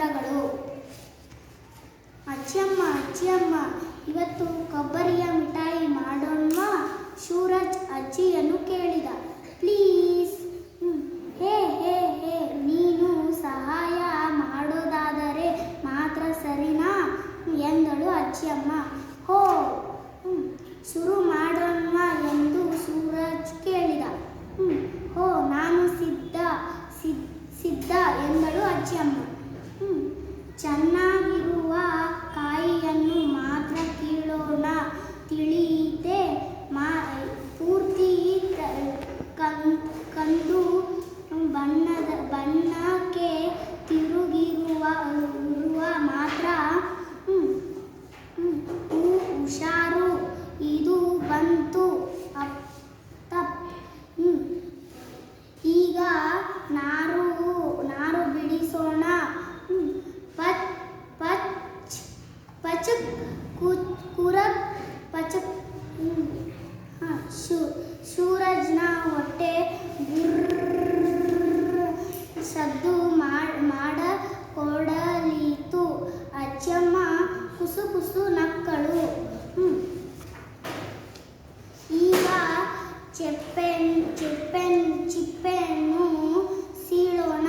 ಪದಗಳು. ಅಚ್ಚಮ್ಮ ಅಜ್ಜಿಯಮ್ಮ, ಇವತ್ತು ಕೊಬ್ಬರಿಯ ಮಿಠಾಯಿ ಮಾಡೋಣ್ವಾ? ಸೂರಜ್ ಅಜ್ಜಿಯನ್ನು ಕೇಳಿದ. ಪ್ಲೀಸ್. ಹೇ ಹೇ ಹೇ, ನೀನು ಸಹಾಯ ಮಾಡೋದಾದರೆ ಮಾತ್ರ ಸರಿನಾ ಎಂದಳು ಅಜ್ಜಿಯಮ್ಮ. ಹೋ, ಶುರು ಮಾಡೋಣ್ವಾ ಎಂದು ಸೂರಜ್ ಕೇಳಿದ. ಹೋ, ನಾನು ಸಿದ್ಧ ಎಂದಳು ಅಜ್ಜಿಯಮ್ಮ. ಚೆನ್ನಾಗಿರುವ ಕಾಯಿಯನ್ನು ಮಾತ್ರ ಕೀಳೋಣ, ತಿಳಿಯಿತೆ? ಪೂರ್ತಿ ಕಂದು ಬಣ್ಣಕ್ಕೆ ತಿರುಗಿರುವ ಮಾತ್ರ ಹುಷಾರು. ಇದು ಬಂತು ತಪ್. ಈಗ ನಾರು ಬಿಡಿಸೋಣ. ಪಚಕ್ ಕುರಕ್ ಪಚಕ್. ಸೂರಜ್ನ ಹೊಟ್ಟೆ ಸದ್ದು ಮಾಡಕೊಡಲಿತು. ಅಜ್ಜಮ್ಮ ಕುಸು ಕುಸು ನಕ್ಕಳು. ಈಗ ಚಿಪ್ಪೆಯನ್ನು ಸೀಳೋಣ.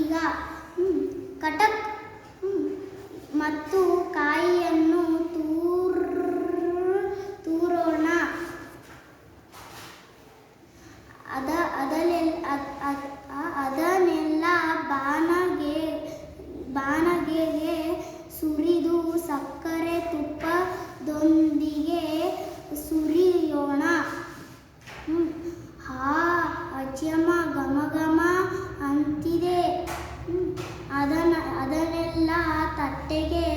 ಈಗ ಕಟಕ್ ಮತ್ತು ಕಾಯಿಯನ್ನು ತೂರೋಣ. ಅದನ್ನೆಲ್ಲ ಬಾಣಗೆಗೆ ಸುರಿದು ಸಕ್ಕರೆ ತುಪ್ಪದೊಂದಿಗೆ ಸುರಿಯೋಣ. ಹಾ, ಅಜ್ಜಿಯಮ್ಮ ಘಮ ಘಮ ಅಂತಿದೆ. ಅದನ್ನೆಲ್ಲ ತಟ್ಟೆಗೆ